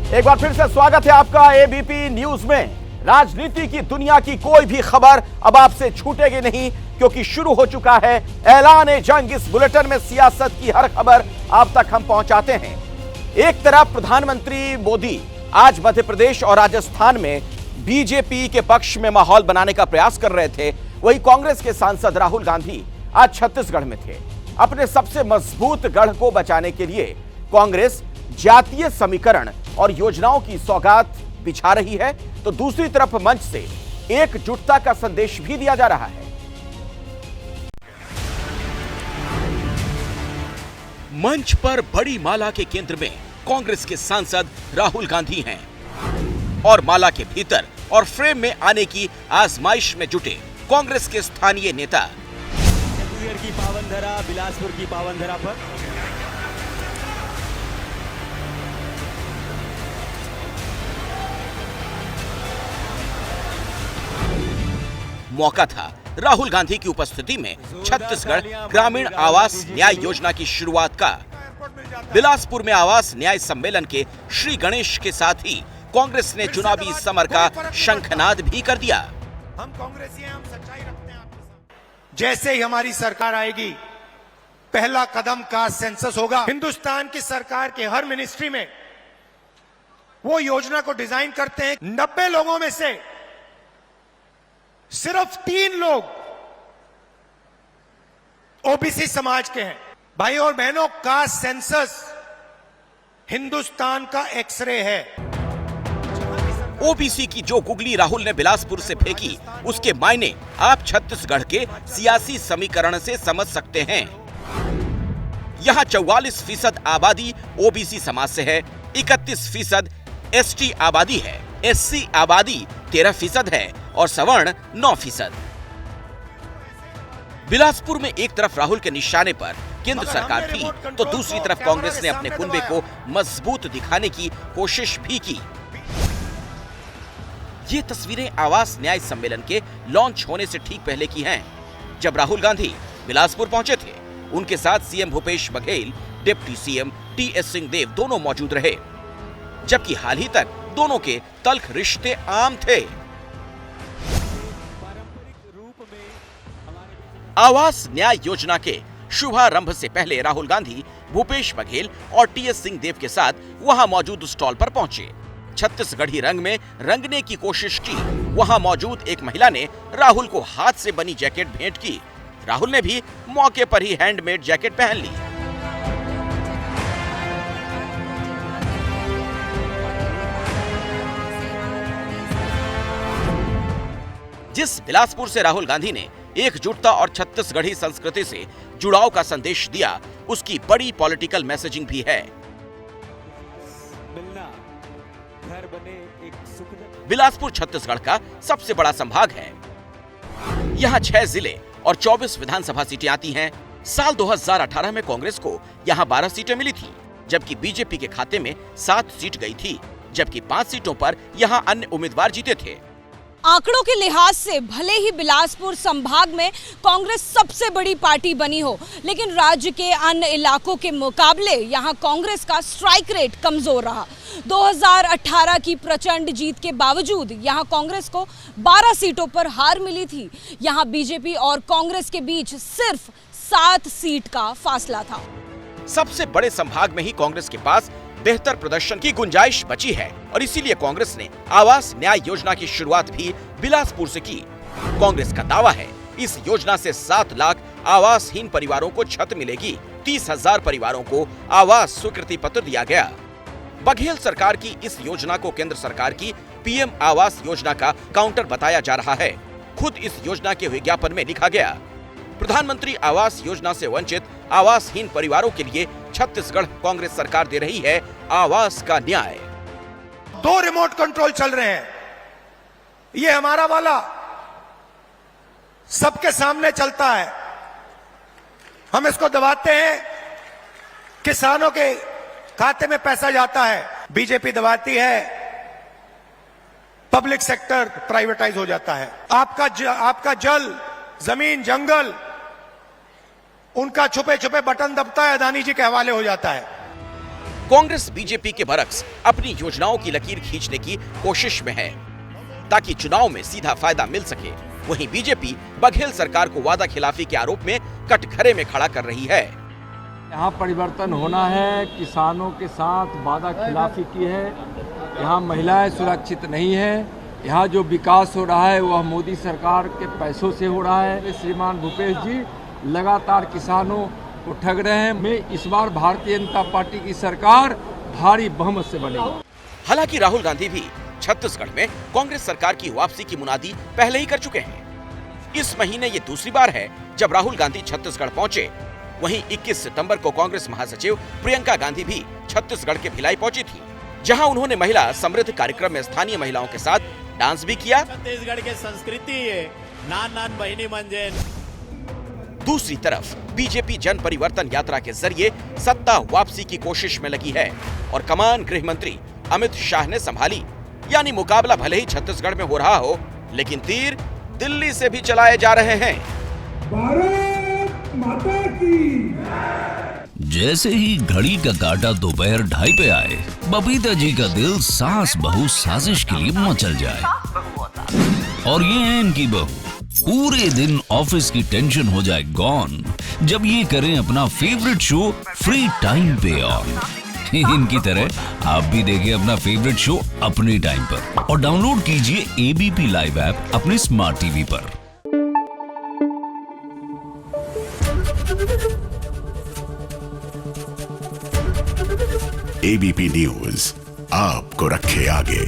एक बार फिर से स्वागत है आपका एबीपी न्यूज में। राजनीति की दुनिया की कोई भी खबर अब आपसे छूटेगी नहीं, क्योंकि शुरू हो चुका है ऐलान जंग। इस बुलेटिन में सियासत की हर खबर आप तक हम पहुंचाते हैं। एक तरफ प्रधानमंत्री मोदी आज मध्य प्रदेश और राजस्थान में बीजेपी के पक्ष में माहौल बनाने का प्रयास कर रहे थे, वहीं कांग्रेस के सांसद राहुल गांधी आज छत्तीसगढ़ में थे। अपने सबसे मजबूत गढ़ को बचाने के लिए कांग्रेस जातीय समीकरण और योजनाओं की सौगात बिछा रही है, तो दूसरी तरफ मंच से एकजुटता का संदेश भी दिया जा रहा है। मंच पर बड़ी माला के केंद्र में कांग्रेस के सांसद राहुल गांधी हैं और माला के भीतर और फ्रेम में आने की आजमाइश में जुटे कांग्रेस के स्थानीय नेता। की पावन धरा, बिलासपुर की पावन धरा पर मौका था राहुल गांधी की उपस्थिति में छत्तीसगढ़ ग्रामीण आवास न्याय योजना की शुरुआत का। बिलासपुर में आवास न्याय सम्मेलन के श्री गणेश के साथ ही कांग्रेस ने चुनावी समर का शंखनाद भी कर दिया। हम कांग्रेसी हैं, हम सच्चाई रखते हैं आपके साथ। जैसे ही हमारी सरकार आएगी, पहला कदम कास्ट सेंसस होगा। हिंदुस्तान की सरकार के हर मिनिस्ट्री में वो योजना को डिजाइन करते हैं। 90 लोगों में से सिर्फ 3 लोग ओबीसी समाज के हैं। भाई और बहनों, कास्ट सेंसस हिंदुस्तान का एक्सरे है। ओबीसी की जो गुगली राहुल ने बिलासपुर से फेंकी, उसके मायने आप छत्तीसगढ़ के सियासी समीकरण से समझ सकते हैं। यहाँ 44% आबादी ओबीसी समाज से है, 31% एसटी आबादी है, एससी आबादी 13% है और सवर्ण 9%। बिलासपुर में एक तरफ राहुल के निशाने पर केंद्र सरकार थी, तो दूसरी तरफ कांग्रेस ने अपने कुनबे को मजबूत दिखाने की कोशिश भी की। ये तस्वीरें आवास न्याय सम्मेलन के लॉन्च होने से ठीक पहले की हैं, जब राहुल गांधी बिलासपुर पहुंचे थे। उनके साथ CM Bhupesh Baghel, deputy CM TS Singhdeo दोनों मौजूद रहे, जबकि हाल ही तक दोनों के तल्ख रिश्ते आम थे। आवास न्याय योजना के शुभारंभ से पहले राहुल गांधी भूपेश बघेल और टीएस सिंहदेव के साथ वहां मौजूद स्टॉल पर पहुंचे। छत्तीसगढ़ी रंग में रंगने की कोशिश की। वहां मौजूद एक महिला ने राहुल को हाथ से बनी जैकेट भेंट की। राहुल ने भी मौके पर ही हैंडमेड जैकेट पहन ली। जिस बिलासपुर से राहुल गांधी ने एकजुटता और छत्तीसगढ़ी संस्कृति से जुड़ाव का संदेश दिया, उसकी बड़ी पॉलिटिकल मैसेजिंग भी है। बिलासपुर छत्तीसगढ़ का सबसे बड़ा संभाग है। यहाँ 6 जिले और 24 विधानसभा सीटें आती हैं। साल 2018 में कांग्रेस को यहाँ 12 सीटें मिली थी, जबकि बीजेपी के खाते में 7 सीट गई थी, जबकि 5 सीटों पर यहाँ अन्य उम्मीदवार जीते थे। आंकड़ों के लिहाज से भले ही बिलासपुर संभाग में कांग्रेस सबसे बड़ी पार्टी बनी हो, लेकिन राज्य के अन्य इलाकों के मुकाबले यहां कांग्रेस का स्ट्राइक रेट कमजोर रहा। 2018 की प्रचंड जीत के बावजूद यहां कांग्रेस को 12 सीटों पर हार मिली थी। यहां बीजेपी और कांग्रेस के बीच सिर्फ 7 सीट का फासला था। सबसे बड़े संभाग में ही कांग्रेस के पास बेहतर प्रदर्शन की गुंजाइश बची है और इसीलिए कांग्रेस ने आवास न्याय योजना की शुरुआत भी बिलासपुर से की। कांग्रेस का दावा है, इस योजना से 7 लाख आवासहीन परिवारों को छत मिलेगी। 30,000 परिवारों को आवास स्वीकृति पत्र दिया गया। बघेल सरकार की इस योजना को केंद्र सरकार की पीएम आवास योजना का काउंटर बताया जा रहा है। खुद इस योजना के विज्ञापन में लिखा गया, प्रधानमंत्री आवास योजना से वंचित आवासहीन परिवारों के लिए छत्तीसगढ़ कांग्रेस सरकार दे रही है आवास का न्याय। 2 रिमोट कंट्रोल चल रहे हैं। ये हमारा वाला सबके सामने चलता है। हम इसको दबाते हैं, किसानों के खाते में पैसा जाता है। बीजेपी दबाती है, पब्लिक सेक्टर प्राइवेटाइज हो जाता है। आपका जल, जमीन, जंगल, उनका छुपे छुपे बटन दबता है, अदानी जी के हवाले हो जाता है। कांग्रेस बीजेपी के बरक्स अपनी योजनाओं की लकीर खींचने की कोशिश में है ताकि चुनाव में सीधा फायदा मिल सके। वहीं बीजेपी बघेल सरकार को वादा खिलाफी के आरोप में कटघरे में खड़ा कर रही है। यहाँ परिवर्तन होना है, किसानों के साथ वादा खिलाफी की है, यहाँ महिलाएं सुरक्षित नहीं है, यहाँ जो विकास हो रहा है वह मोदी सरकार के पैसों से हो रहा है। श्रीमान भूपेश जी लगातार किसानों को ठग रहे हैं। मैं इस बार भारतीय जनता पार्टी की सरकार भारी बहुमत से बनेगी। हालांकि राहुल गांधी भी छत्तीसगढ़ में कांग्रेस सरकार की वापसी की मुनादी पहले ही कर चुके हैं। इस महीने ये दूसरी बार है जब राहुल गांधी छत्तीसगढ़ पहुंचे। वहीं 21 सितंबर को कांग्रेस महासचिव प्रियंका गांधी भी छत्तीसगढ़ के भिलाई पहुंची थी, जहां उन्होंने महिला समृद्ध कार्यक्रम में स्थानीय महिलाओं के साथ डांस भी किया। छत्तीसगढ़ की संस्कृति है नान नान बहिनी मंजे। दूसरी तरफ बीजेपी जन परिवर्तन यात्रा के जरिए सत्ता वापसी की कोशिश में लगी है और कमान गृह मंत्री अमित शाह ने संभाली। यानी मुकाबला भले ही छत्तीसगढ़ में हो रहा हो, लेकिन तीर दिल्ली से भी चलाए जा रहे हैं। भारत माता की। जैसे ही घड़ी का काटा दोपहर 2:30 पे आए, बबीता जी का दिल सास बहू साजिश के लिए मचल जाए। और ये है इनकी बहू, पूरे दिन ऑफिस की टेंशन हो जाए गॉन जब ये करें अपना फेवरेट शो फ्री टाइम पे ऑन। इनकी तरह आप भी देखिए अपना फेवरेट शो अपने टाइम पर और डाउनलोड कीजिए एबीपी लाइव ऐप अपने स्मार्ट टीवी पर। एबीपी न्यूज आपको रखे आगे।